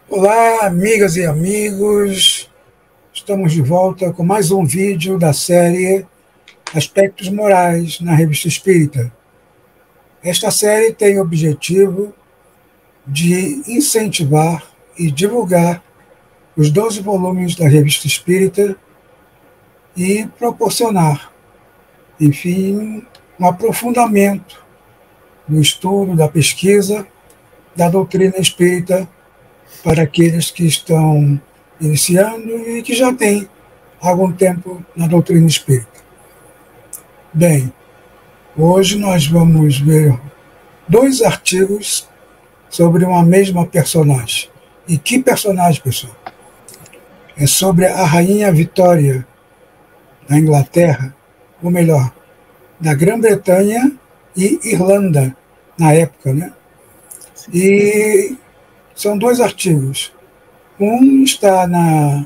Olá, amigas e amigos, estamos de volta com mais um vídeo da série Aspectos Morais na Revista Espírita. Esta série tem o objetivo de incentivar e divulgar os 12 volumes da Revista Espírita e proporcionar, enfim, um aprofundamento do estudo, da pesquisa, da doutrina espírita para aqueles que estão iniciando e que já têm algum tempo na doutrina espírita. Bem, hoje nós vamos ver 2 artigos sobre uma mesma personagem. E que personagem, pessoal? É sobre a Rainha Vitória da Inglaterra, ou melhor, da Grã-Bretanha e Irlanda, na época, né? E são 2 artigos. Um está na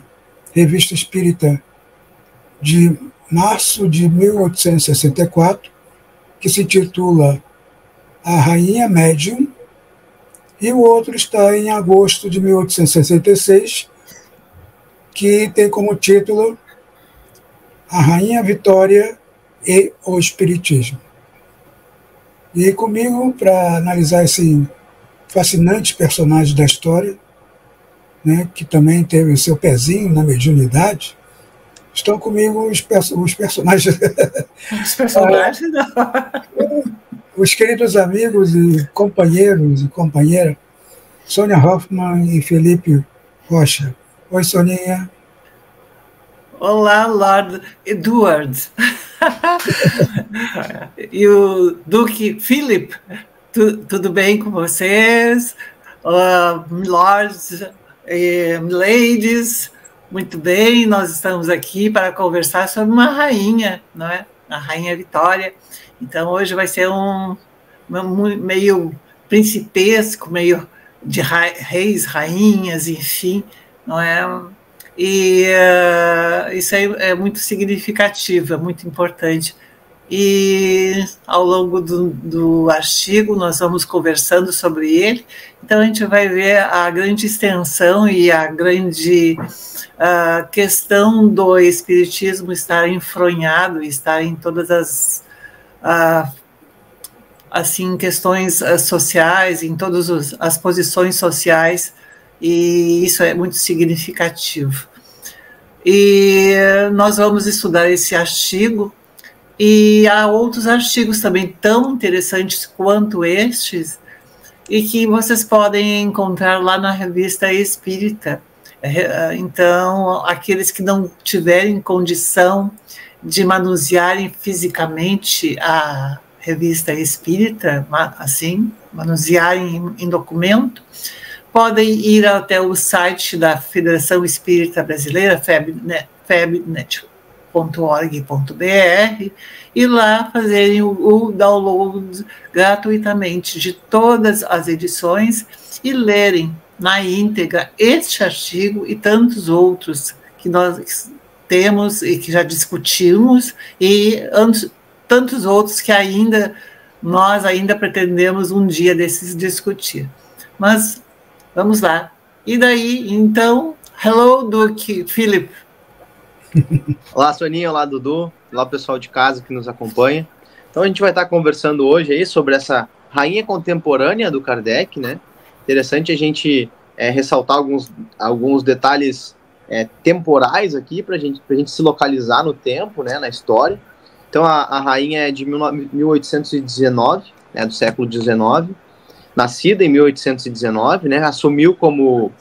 Revista Espírita de março de 1864, que se titula A Rainha Médium, e o outro está em agosto de 1866, que tem como título A Rainha Vitória e o Espiritismo. E comigo, para analisar esse fascinante personagem da história, né, que também teve o seu pezinho na mediunidade, estão comigo os personagens. Os personagens, não. Os queridos amigos e companheiros e companheira, Sônia Hoffmann e Felipe Rocha. Oi, Soninha. Olá, Lord Edward. E o Duque Philip, tudo bem com vocês? Lords e ladies, muito bem, nós estamos aqui para conversar sobre uma rainha, não é? A Rainha Vitória. Então, hoje vai ser meio principesco, meio de reis, rainhas, enfim, não é? E isso aí é muito significativo, é muito importante. E ao longo do artigo nós vamos conversando sobre ele, então a gente vai ver a grande extensão e a grande questão do espiritismo estar enfronhado, estar em todas as assim, questões sociais, em todas as posições sociais, e isso é muito significativo. E nós vamos estudar esse artigo, e há outros artigos também tão interessantes quanto estes, e que vocês podem encontrar lá na Revista Espírita. Então, aqueles que não tiverem condição de manusearem fisicamente a Revista Espírita, assim, manusearem em documento, podem ir até o site da Federação Espírita Brasileira, febnet.org.br, e lá fazerem o download gratuitamente de todas as edições e lerem na íntegra este artigo e tantos outros que nós temos e que já discutimos, e tantos outros que nós ainda pretendemos um dia desses discutir. Mas vamos lá. E daí, então, hello, Duque Philip. Olá, Soninha, olá, Dudu, olá, pessoal de casa que nos acompanha. Então, a gente vai estar conversando hoje aí sobre essa rainha contemporânea do Kardec, né? Interessante a gente ressaltar alguns detalhes temporais aqui para a gente se localizar no tempo, né, na história. Então, a rainha é de 1819, né, do século XIX, nascida em 1819, né, assumiu como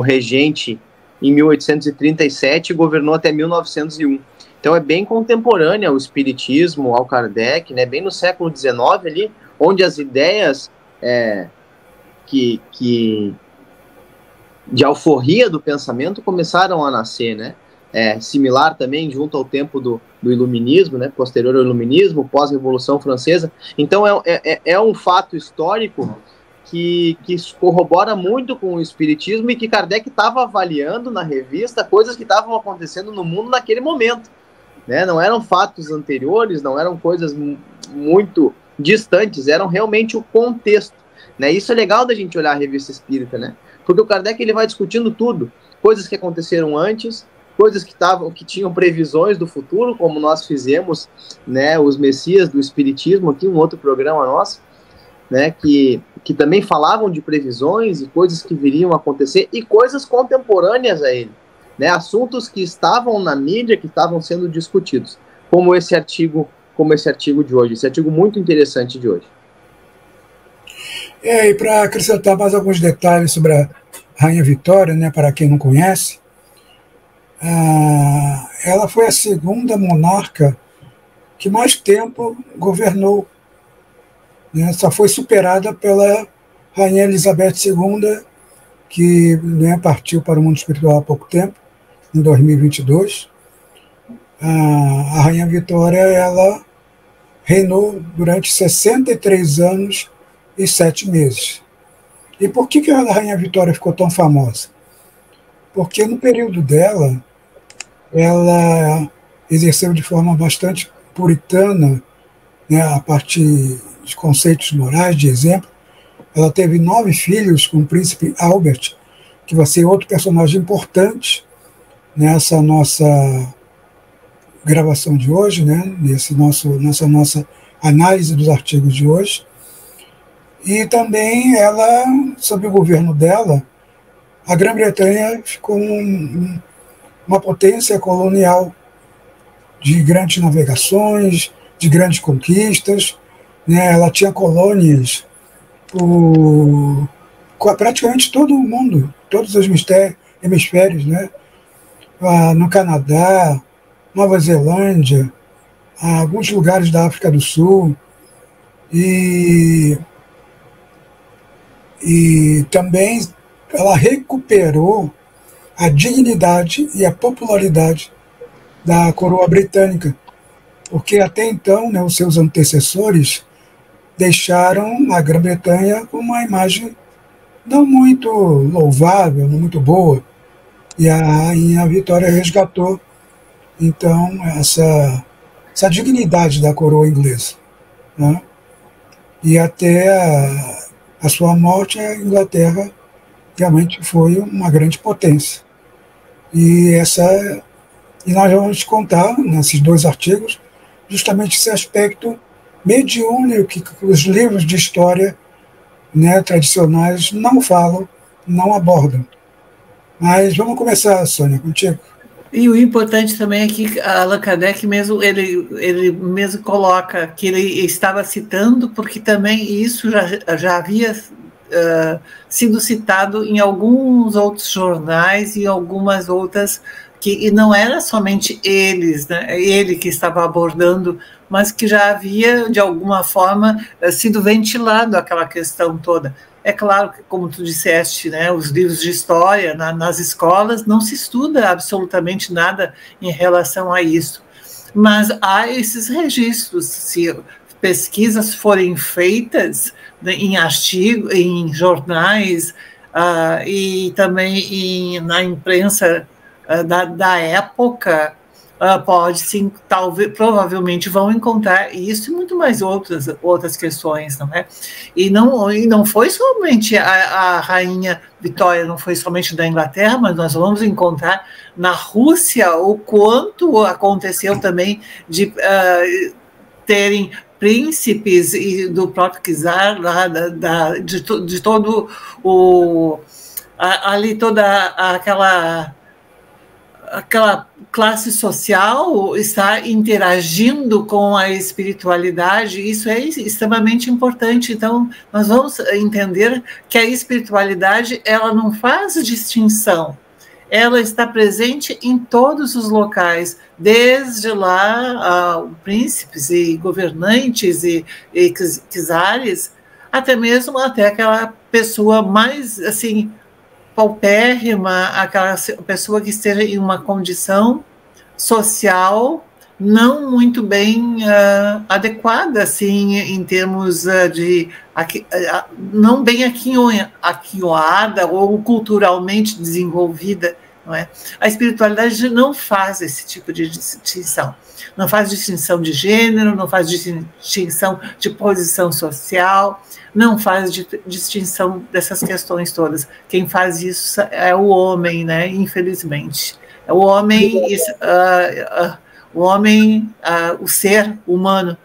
regente em 1837 e governou até 1901. Então, é bem contemporânea ao espiritismo, ao Kardec, né, bem no século XIX ali, onde as ideias de alforria do pensamento começaram a nascer, né? Similar também junto ao tempo do iluminismo, né? Posterior ao iluminismo, pós-revolução francesa. Então é um fato histórico que corrobora muito com o espiritismo e que Kardec estava avaliando na revista coisas que estavam acontecendo no mundo naquele momento, né? Não eram fatos anteriores, não eram coisas muito distantes, eram realmente o contexto, né? Isso é legal da gente olhar a Revista Espírita, né? Porque o Kardec ele vai discutindo tudo, coisas que aconteceram antes, coisas que tinham previsões do futuro, como nós fizemos, né, os Messias do Espiritismo, aqui um outro programa nosso, né, que também falavam de previsões e coisas que viriam a acontecer e coisas contemporâneas a ele, né, assuntos que estavam na mídia, que estavam sendo discutidos, como esse artigo de hoje, esse artigo muito interessante de hoje. E para acrescentar mais alguns detalhes sobre a Rainha Vitória, né, para quem não conhece, ela foi a segunda monarca que mais tempo governou, né, só foi superada pela Rainha Elizabeth II, que, né, partiu para o mundo espiritual há pouco tempo, em 2022. A Rainha Vitória ela reinou durante 63 anos e 7 meses. E por que a Rainha Vitória ficou tão famosa? Porque no período dela, ela exerceu de forma bastante puritana, né, a partir de conceitos morais, de exemplo. Ela teve 9 filhos com o príncipe Albert, que vai ser outro personagem importante nessa nossa gravação de hoje, né, nessa nossa análise dos artigos de hoje. E também ela, sob o governo dela, a Grã-Bretanha ficou uma potência colonial de grandes navegações, de grandes conquistas, né? Ela tinha colônias por praticamente todo o mundo, todos os hemisférios, né? No Canadá, Nova Zelândia, alguns lugares da África do Sul, e também ela recuperou a dignidade e a popularidade da coroa britânica, porque até então, né, os seus antecessores deixaram a Grã-Bretanha com uma imagem não muito louvável, não muito boa, e a Rainha Vitória resgatou, então, essa dignidade da coroa inglesa, né? E até a sua morte, a Inglaterra realmente foi uma grande potência. E nós vamos contar, nesses 2 artigos, justamente esse aspecto mediúnico que os livros de história, né, tradicionais não falam, não abordam. Mas vamos começar, Sônia, contigo. E o importante também é que Allan Kardec mesmo, ele mesmo coloca que ele estava citando, porque também isso já havia sido citado em alguns outros jornais e algumas outras, e não era somente eles, né, ele que estava abordando, mas que já havia, de alguma forma, sido ventilado aquela questão toda. É claro que, como tu disseste, né, os livros de história nas escolas não se estuda absolutamente nada em relação a isso, mas há esses registros. Se pesquisas forem feitas, né, em artigos, em jornais, e também na imprensa da época, pode sim, provavelmente vão encontrar isso e muito mais outras questões, não é? E não foi somente a Rainha Vitória, não foi somente da Inglaterra, mas nós vamos encontrar na Rússia o quanto aconteceu também de terem príncipes e do próprio czar lá, de todo ali toda aquela classe social está interagindo com a espiritualidade. Isso é extremamente importante. Então, nós vamos entender que a espiritualidade ela não faz distinção. Ela está presente em todos os locais, desde lá príncipes e governantes e czares, até mesmo até aquela pessoa mais assim paupérrima, aquela pessoa que esteja em uma condição social não muito bem adequada, assim, em termos não bem aquinhoada ou culturalmente desenvolvida, não é? A espiritualidade não faz esse tipo de distinção. Não faz distinção de gênero, não faz distinção de posição social, não faz distinção dessas questões todas. Quem faz isso é o homem, né? Infelizmente. É o homem, o ser humano,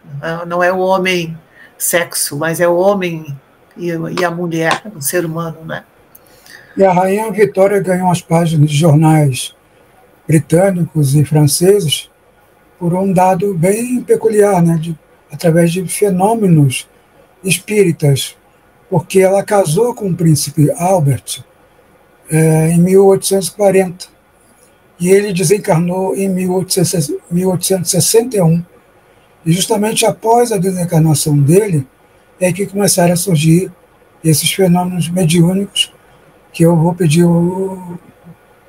não é o homem sexo, mas é o homem e a mulher, o ser humano, né? E a Rainha Vitória ganhou as páginas de jornais britânicos e franceses por um dado bem peculiar, né? Através de fenômenos espíritas, porque ela casou com o príncipe Albert em 1840, e ele desencarnou em 1861, e justamente após a desencarnação dele é que começaram a surgir esses fenômenos mediúnicos, que eu vou pedir o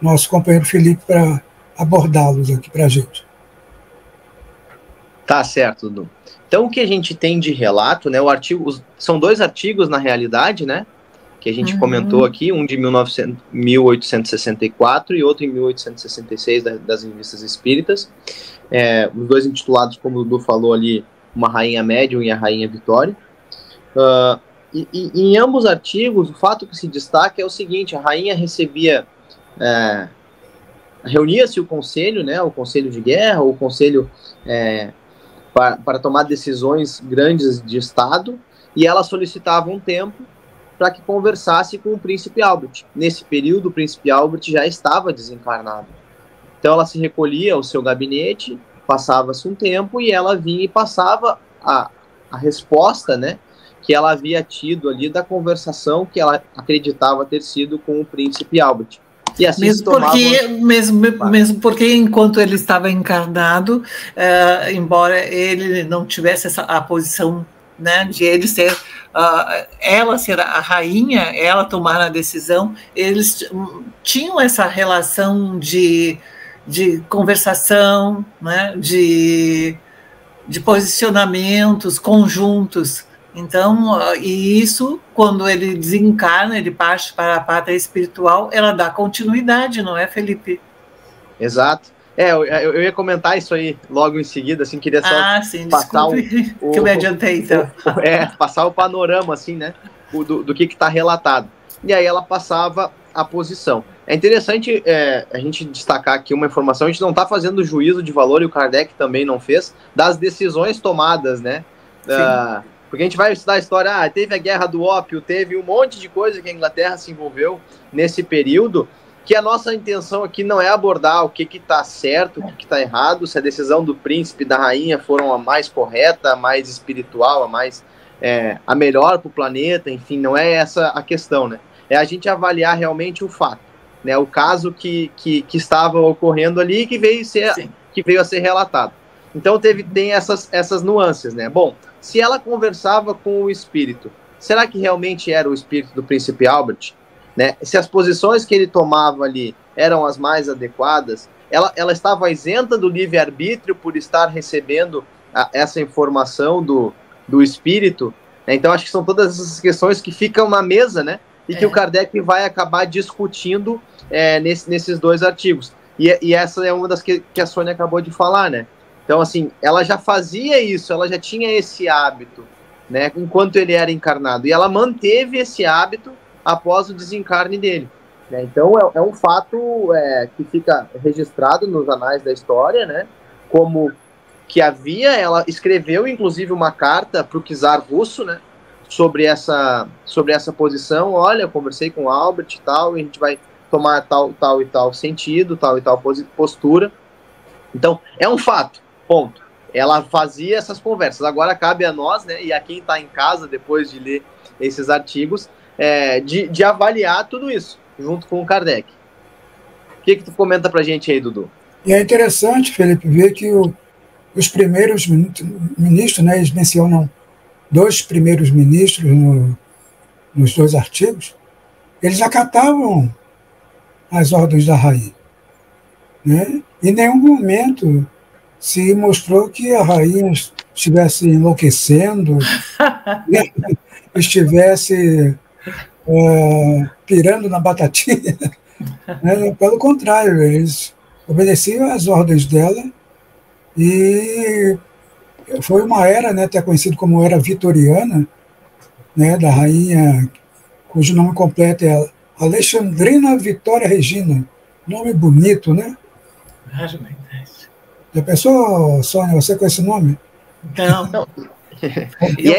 nosso companheiro Felipe para abordá-los aqui para a gente. Tá certo, Dudu. Então, o que a gente tem de relato, né? São 2 artigos, na realidade, né? Que a gente comentou aqui, um de 1864 e outro em 1866, das Revistas Espíritas. Os 2 intitulados, como o Dudu falou ali, Uma Rainha Médium e a Rainha Vitória. E em ambos artigos, o fato que se destaca é o seguinte: a rainha recebia, reunia-se o conselho, né, o conselho de guerra, o conselho para tomar decisões grandes de Estado, e ela solicitava um tempo para que conversasse com o príncipe Albert. Nesse período, o príncipe Albert já estava desencarnado. Então ela se recolhia ao seu gabinete, passava-se um tempo e ela vinha e passava a resposta, né, que ela havia tido ali da conversação que ela acreditava ter sido com o príncipe Albert. E assim mesmo porque enquanto ele estava encarnado, embora ele não tivesse a posição, né, de ele ser, ela ser a rainha, ela tomar a decisão, eles tinham essa relação de conversação, né, de posicionamentos conjuntos. Então, e isso, quando ele desencarna, ele parte para a pátria espiritual, ela dá continuidade, não é, Felipe? Exato. Eu ia comentar isso aí logo em seguida, assim, queria só passar que eu me adiantei, então. Passar o panorama, assim, né, do que está relatado. E aí ela passava a posição. É interessante a gente destacar aqui uma informação: a gente não está fazendo juízo de valor, e o Kardec também não fez, das decisões tomadas, né? Porque a gente vai estudar a história, teve a guerra do ópio, teve um monte de coisa que a Inglaterra se envolveu nesse período, que a nossa intenção aqui não é abordar o que está certo, o que está errado, se a decisão do príncipe e da rainha foram a mais correta, a mais espiritual, a melhor para o planeta, enfim, não é essa a questão, né? É a gente avaliar realmente o fato, né? O caso que estava ocorrendo ali, que veio a ser relatado. Então tem essas nuances, né? Bom, se ela conversava com o espírito, será que realmente era o espírito do príncipe Albert? Né? Se as posições que ele tomava ali eram as mais adequadas, ela estava isenta do livre-arbítrio por estar recebendo essa informação do espírito? Né? Então, acho que são todas essas questões que ficam na mesa, né? E que o Kardec vai acabar discutindo nesses 2 artigos. E essa é uma das que a Sônia acabou de falar, né? Então, assim, ela já fazia isso, ela já tinha esse hábito, né, enquanto ele era encarnado. E ela manteve esse hábito após o desencarne dele. Né? Então, é um fato que fica registrado nos anais da história, né, como que ela escreveu, inclusive, uma carta para o czar russo, né, sobre essa posição. Olha, eu conversei com o Albert e tal, e a gente vai tomar tal e tal sentido, tal e tal postura. Então, é um fato. Ponto. Ela fazia essas conversas. Agora cabe a nós, né, e a quem está em casa depois de ler esses artigos, de avaliar tudo isso, junto com o Kardec. O que tu comenta pra gente aí, Dudu? E é interessante, Felipe, ver que os primeiros ministros, né, eles mencionam 2 primeiros ministros nos 2 artigos, eles acatavam as ordens da rainha. Né? Em nenhum momento se mostrou que a rainha estivesse enlouquecendo, estivesse pirando na batatinha, Né? Pelo contrário, eles obedeciam às ordens dela e foi uma era, né, até conhecido como Era Vitoriana, né, da rainha, cujo nome completo é Alexandrina Vitória Regina. Nome bonito, né? Já pensou, Sônia, você com esse nome? Não. E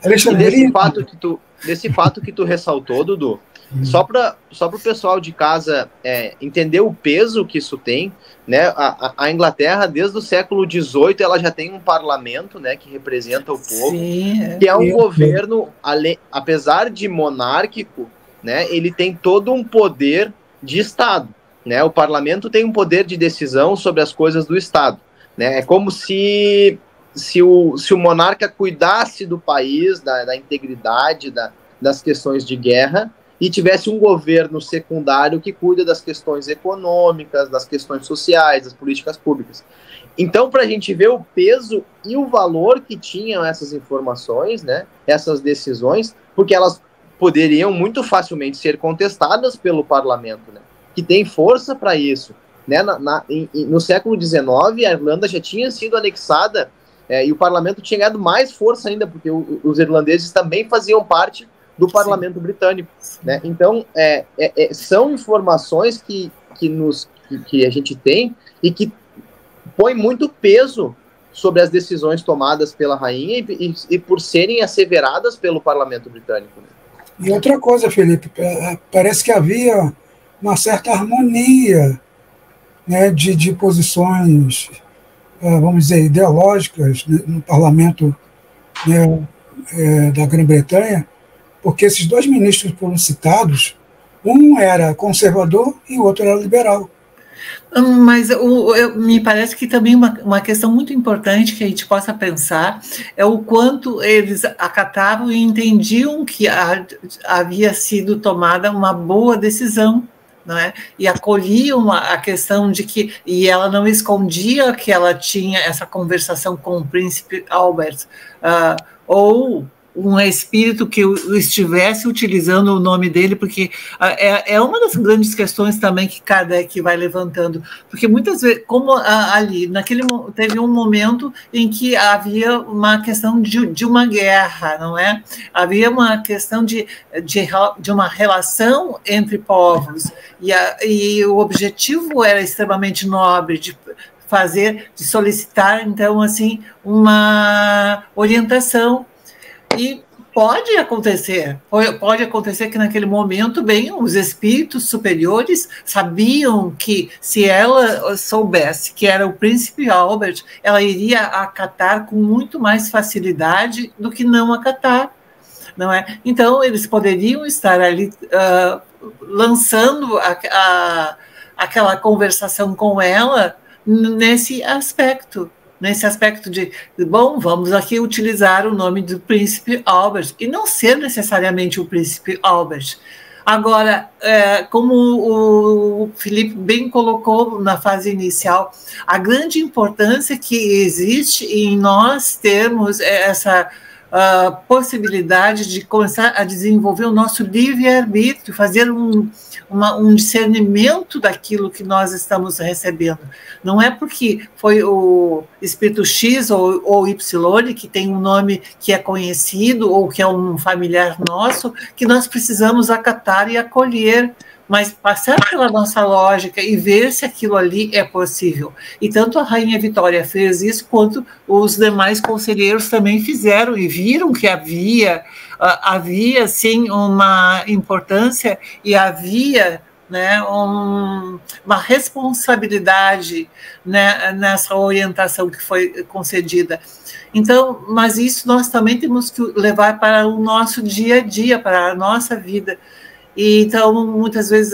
Alexandre, desse fato que tu ressaltou, Dudu, só para o pessoal de casa entender o peso que isso tem, né? A Inglaterra, desde o século XVIII, ela já tem um parlamento, né, que representa o povo, que é um governo, apesar de monárquico, né, ele tem todo um poder de Estado, né? O parlamento tem um poder de decisão sobre as coisas do Estado, né? É como se o monarca cuidasse do país, da integridade, das questões de guerra, e tivesse um governo secundário que cuida das questões econômicas, das questões sociais, das políticas públicas. Então, para a gente ver o peso e o valor que tinham essas informações, né, essas decisões, porque elas poderiam muito facilmente ser contestadas pelo parlamento, né, que tem força para isso. Né, no século XIX, a Irlanda já tinha sido anexada e o parlamento tinha ganhado mais força ainda, porque os irlandeses também faziam parte do parlamento britânico. Né? Então, são informações que a gente tem e que põe muito peso sobre as decisões tomadas pela rainha e por serem asseveradas pelo parlamento britânico. Né? E outra coisa, Felipe, parece que havia uma certa harmonia, né, de posições, vamos dizer, ideológicas, né, no parlamento, né, da Grã-Bretanha, porque esses dois ministros foram citados, um era conservador e o outro era liberal. Mas me parece que também uma questão muito importante que a gente possa pensar é o quanto eles acatavam e entendiam que havia sido tomada uma boa decisão, não é? E acolhiam a questão de que, e ela não escondia que ela tinha essa conversação com o príncipe Albert, ou um espírito que estivesse utilizando o nome dele, porque é uma das grandes questões também que Kardec vai levantando, porque muitas vezes, como ali, teve um momento em que havia uma questão de uma guerra, não é? Havia uma questão de uma relação entre povos, e o objetivo era extremamente nobre, de solicitar, então, assim, uma orientação. E pode acontecer que naquele momento, bem, os espíritos superiores sabiam que se ela soubesse que era o príncipe Albert, ela iria acatar com muito mais facilidade do que não acatar, não é? Então, eles poderiam estar ali lançando aquela conversação com ela nesse aspecto de, bom, vamos aqui utilizar o nome do príncipe Albert, e não ser necessariamente o príncipe Albert. Agora, como o Felipe bem colocou na fase inicial, a grande importância que existe em nós termos essa possibilidade de começar a desenvolver o nosso livre-arbítrio, fazer um discernimento daquilo que nós estamos recebendo. Não é porque foi o espírito X ou Y, que tem um nome que é conhecido ou que é um familiar nosso, que nós precisamos acatar e acolher, mas passar pela nossa lógica e ver se aquilo ali é possível. E tanto a Rainha Vitória fez isso, quanto os demais conselheiros também fizeram e viram que havia sim, uma importância e havia, né, uma responsabilidade, né, nessa orientação que foi concedida. Então, mas isso nós também temos que levar para o nosso dia a dia, para a nossa vida. E, então, muitas vezes,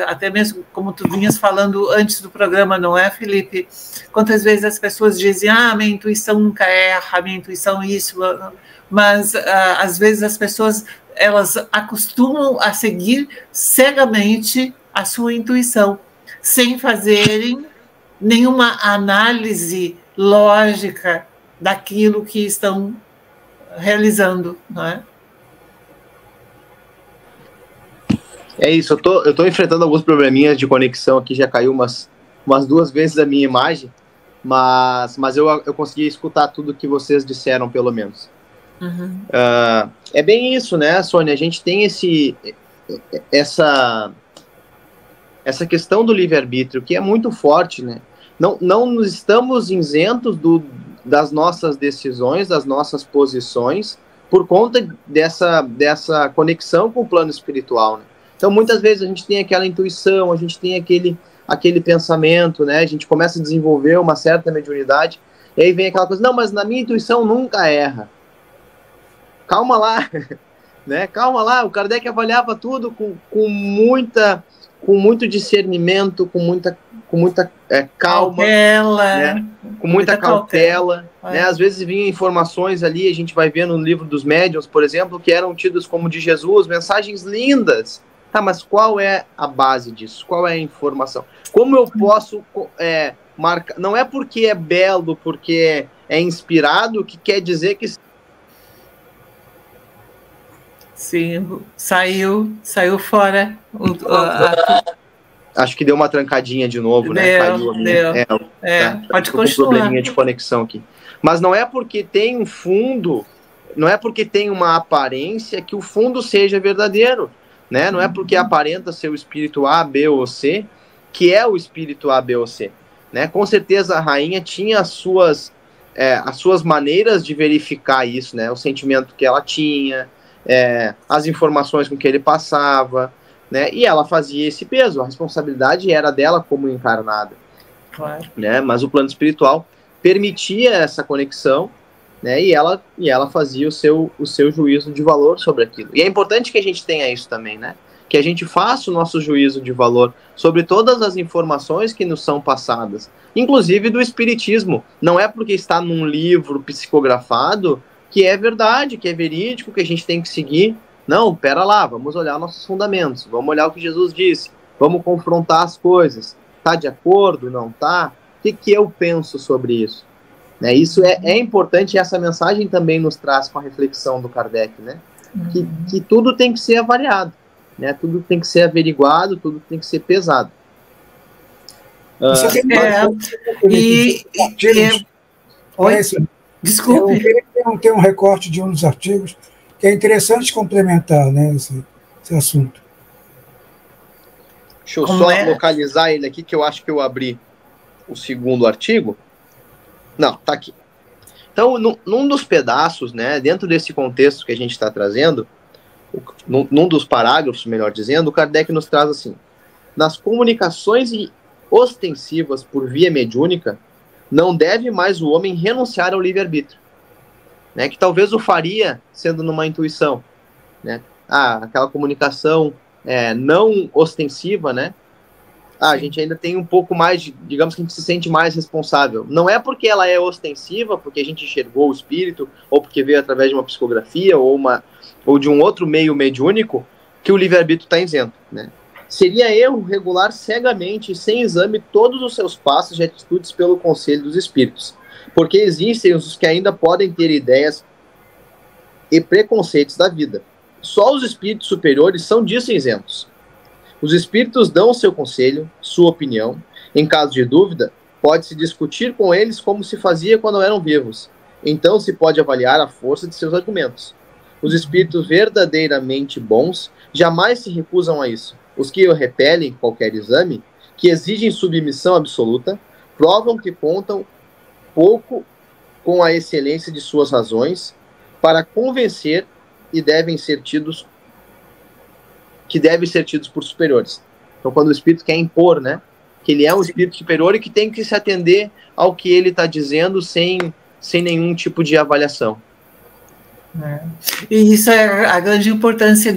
até mesmo como tu vinhas falando antes do programa, não é, Felipe? Quantas vezes as pessoas dizem, minha intuição nunca erra, minha intuição isso, mas às vezes as pessoas, elas acostumam a seguir cegamente a sua intuição, sem fazerem nenhuma análise lógica daquilo que estão realizando, não é? É isso, eu tô enfrentando alguns probleminhas de conexão aqui, já caiu umas 2 vezes a minha imagem, mas eu consegui escutar tudo que vocês disseram, pelo menos. Uhum. É bem isso, né, Sônia? A gente tem essa questão do livre-arbítrio, que é muito forte, né? Não estamos isentos das nossas decisões, das nossas posições, por conta dessa conexão com o plano espiritual, né? Então, muitas vezes a gente tem aquela intuição, a gente tem aquele pensamento, né? A gente começa a desenvolver uma certa mediunidade, e aí vem aquela coisa, não, mas na minha intuição nunca erra. Calma lá, né? Calma lá, o Kardec avaliava tudo com muito discernimento, com muita calma, cautela, né? Com muita cautela. Né? Às vezes vinham informações ali, a gente vai ver no livro dos médiuns, por exemplo, que eram tidos como de Jesus, mensagens lindas. Tá, mas qual é a base disso? Qual é a informação? Como eu posso marcar? Não é porque é belo, porque é inspirado, que quer dizer que... Sim, saiu fora. Acho que deu uma trancadinha de novo, né? Caiu a minha. Pode continuar. Um probleminha de conexão aqui. Mas não é porque tem um fundo, não é porque tem uma aparência que o fundo seja verdadeiro, né? Não é porque aparenta ser o espírito A, B ou C que é o espírito A, B ou C, né? Com certeza a rainha tinha as suas maneiras de verificar isso, né? O sentimento que ela tinha, as informações com que ele passava, né? E ela fazia esse peso, a responsabilidade era dela como encarnada. Claro. Né? Mas o plano espiritual permitia essa conexão, né? E ela fazia o seu juízo de valor sobre aquilo. E é importante que a gente tenha isso também, né? Que a gente faça o nosso juízo de valor sobre todas as informações que nos são passadas, inclusive do espiritismo. Não é porque está num livro psicografado que é verdade, que é verídico, que a gente tem que seguir. Não, pera lá, vamos olhar nossos fundamentos, vamos olhar o que Jesus disse, vamos confrontar as coisas. Tá de acordo? Não tá? O que eu penso sobre isso? Né? Isso é importante, e essa mensagem também nos traz com a reflexão do Kardec, né? Que tudo tem que ser avaliado, né? Tudo tem que ser averiguado, tudo tem que ser pesado. Desculpe. Eu tenho um recorte de um dos artigos que é interessante complementar, né, esse assunto. Deixa eu só localizar ele aqui, que eu acho que eu abri o segundo artigo. Não, tá aqui. Então, num dos pedaços, né, dentro desse contexto que a gente está trazendo, num dos parágrafos, melhor dizendo, o Kardec nos traz assim: nas comunicações ostensivas por via mediúnica, não deve mais o homem renunciar ao livre-arbítrio, né, que talvez o faria sendo numa intuição, né? Aquela comunicação não ostensiva, né? A gente ainda tem um pouco mais, digamos que a gente se sente mais responsável. Não é porque ela é ostensiva, porque a gente enxergou o espírito, ou porque veio através de uma psicografia, ou de um outro meio mediúnico, que o livre-arbítrio está isento, né? Seria erro regular cegamente e sem exame todos os seus passos e atitudes pelo conselho dos espíritos, porque existem os que ainda podem ter ideias e preconceitos da vida. Só os espíritos superiores são disso isentos. Os espíritos dão seu conselho, sua opinião. Em caso de dúvida, pode-se discutir com eles como se fazia quando eram vivos. Então se pode avaliar a força de seus argumentos. Os espíritos verdadeiramente bons jamais se recusam a isso. Os que repelem qualquer exame, que exigem submissão absoluta, provam que contam pouco com a excelência de suas razões para convencer e devem ser tidos por superiores. Então, quando o espírito quer impor, né, que ele é um espírito superior e que tem que se atender ao que ele está dizendo sem nenhum tipo de avaliação. E isso é a grande importância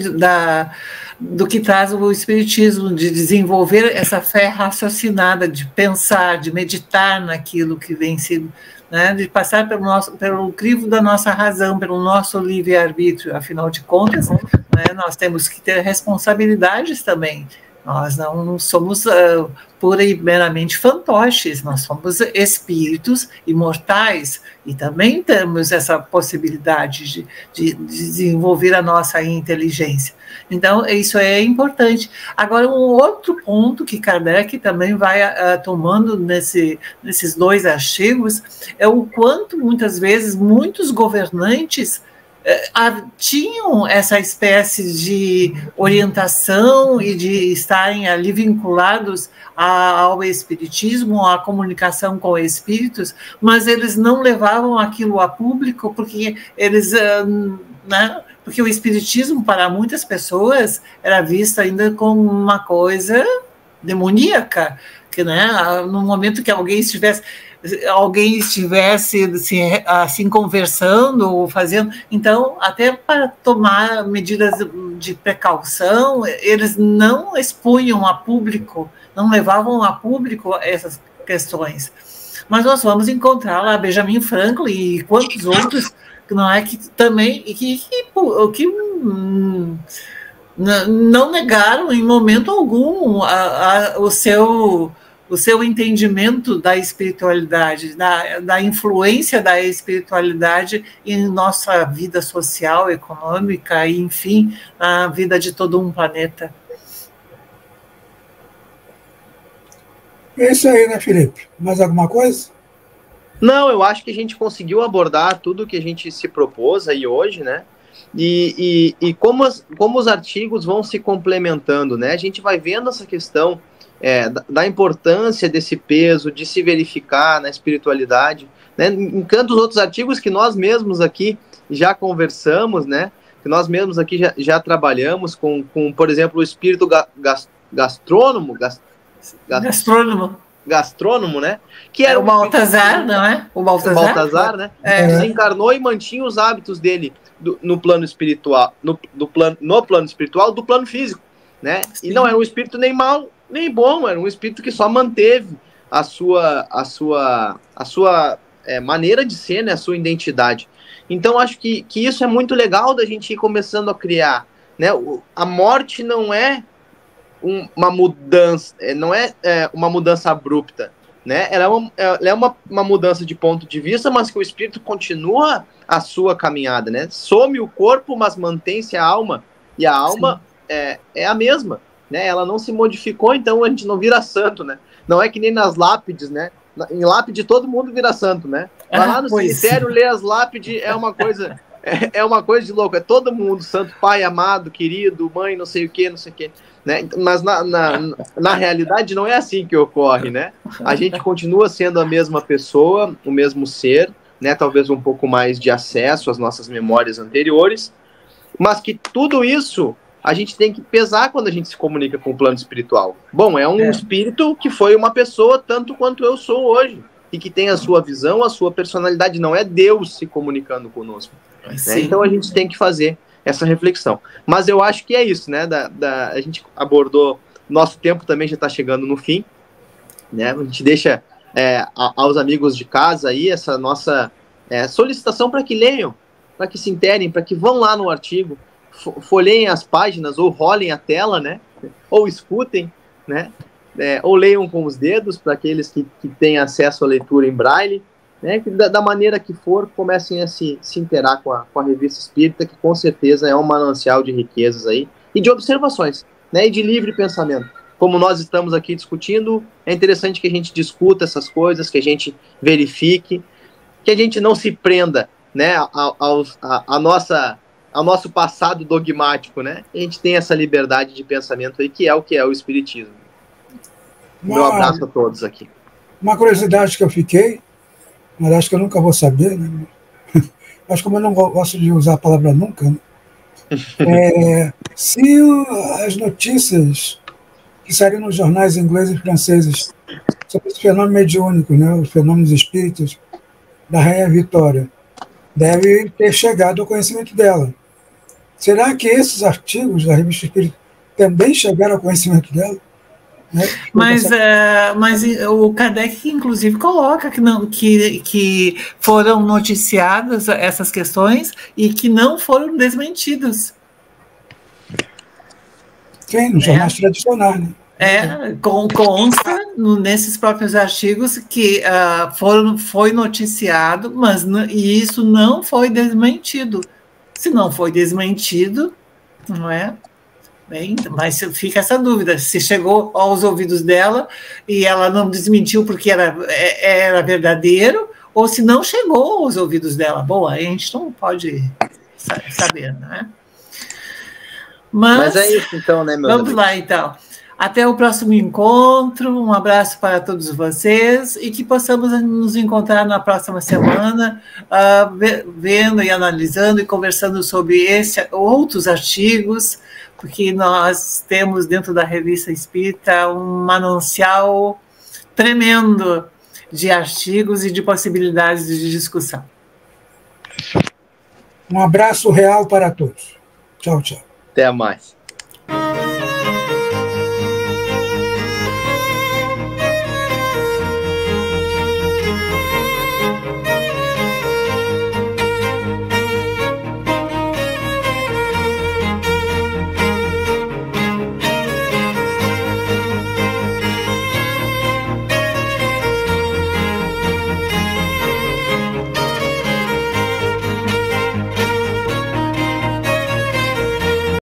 do que traz o espiritismo, de desenvolver essa fé raciocinada, de pensar, de meditar naquilo que vem sendo, né, de passar pelo crivo da nossa razão, pelo nosso livre-arbítrio. Afinal de contas, né, nós temos que ter responsabilidades também, Nós não somos pura e meramente fantoches, nós somos espíritos imortais e também temos essa possibilidade de desenvolver a nossa inteligência. Então, isso é importante. Agora, um outro ponto que Kardec também vai tomando nesses 2 artigos é o quanto, muitas vezes, muitos governantes tinham essa espécie de orientação e de estarem ali vinculados ao espiritismo, à comunicação com espíritos, mas eles não levavam aquilo a público porque eles, né, porque o espiritismo para muitas pessoas era visto ainda como uma coisa demoníaca, que, né, no momento que alguém estivesse assim conversando ou fazendo, então até para tomar medidas de precaução, eles não expunham a público, não levavam a público essas questões. Mas nós vamos encontrar lá Benjamin Franklin e quantos outros, não é, que também que não negaram em momento algum o seu entendimento da espiritualidade, da influência da espiritualidade em nossa vida social, econômica e, enfim, na vida de todo um planeta. É isso aí, né, Felipe? Mais alguma coisa? Não, eu acho que a gente conseguiu abordar tudo que a gente se propôs aí hoje, né? E como os artigos vão se complementando, né? A gente vai vendo essa questão da importância desse peso, de se verificar na espiritualidade, né? Em tantos outros artigos que nós mesmos aqui já conversamos, né? Que nós mesmos aqui já trabalhamos com, por exemplo, o espírito gastrônomo, né? Que era o Baltazar, não é? O Baltazar, né? Desencarnou e mantinha os hábitos dele no plano espiritual, no plano espiritual, do plano físico, né? Sim. E não era um espírito nem mau nem bom, era um espírito que só manteve a sua maneira de ser, né? A sua identidade. Então acho que isso é muito legal da gente ir começando a criar, né? A morte não é uma mudança, não é uma mudança abrupta, né? Ela é uma mudança de ponto de vista, mas que o espírito continua a sua caminhada, né? Some o corpo, mas mantém-se a alma, e a alma é a mesma, né? Ela não se modificou, então a gente não vira santo, né? Não é que nem nas lápides, né? Em lápide todo mundo vira santo, né? Vai lá no cemitério, lê as lápides, é uma coisa de louco, é todo mundo santo, pai amado, querido, mãe, não sei o que, né? Mas na realidade não é assim que ocorre, né? A gente continua sendo a mesma pessoa, o mesmo ser, né? Talvez um pouco mais de acesso às nossas memórias anteriores, mas que tudo isso a gente tem que pesar quando a gente se comunica com o plano espiritual. Bom, é um espírito que foi uma pessoa tanto quanto eu sou hoje, e que tem a sua visão, a sua personalidade, não é Deus se comunicando conosco. Né? Então a gente tem que fazer essa reflexão. Mas eu acho que é isso, né? A gente abordou, nosso tempo também já está chegando no fim, né? A gente deixa aos amigos de casa aí essa nossa solicitação para que leiam, para que se interem, para que vão lá no artigo, folheiem as páginas, ou rolem a tela, né? Ou escutem, né? Ou leiam com os dedos, para aqueles que têm acesso à leitura em braille, né? Que da maneira que for, comecem a se inteirar com a Revista Espírita, que com certeza é um manancial de riquezas aí, e de observações, né? E de livre pensamento. Como nós estamos aqui discutindo, é interessante que a gente discuta essas coisas, que a gente verifique, que a gente não se prenda, né, ao nosso passado dogmático, né? A gente tem essa liberdade de pensamento aí, que é o Espiritismo. Meu abraço a todos aqui. Uma curiosidade que eu fiquei, mas acho que eu nunca vou saber, né? Acho que como eu não gosto de usar a palavra nunca, né? Se as notícias que saíram nos jornais ingleses e franceses sobre esse fenômeno mediúnico, né, os fenômenos espíritos da Rainha Vitória, deve ter chegado ao conhecimento dela. Será que esses artigos da Revista Espírita também chegaram ao conhecimento dela? Né? Mas o Kardec, inclusive, coloca que foram noticiadas essas questões e que não foram desmentidas. Sim, nos jornais tradicionais, né? Consta nesses próprios artigos que foi noticiado, e isso não foi desmentido. Se não foi desmentido, não é? Bem, mas fica essa dúvida, se chegou aos ouvidos dela e ela não desmentiu porque era verdadeiro, ou se não chegou aos ouvidos dela. Bom, a gente não pode saber, né? Mas é isso então, né, meu Vamos lá, então. Até o próximo encontro, um abraço para todos vocês e que possamos nos encontrar na próxima semana, vendo e analisando e conversando sobre outros artigos, porque nós temos dentro da Revista Espírita um manancial tremendo de artigos e de possibilidades de discussão. Um abraço real para todos. Tchau, tchau. Até mais.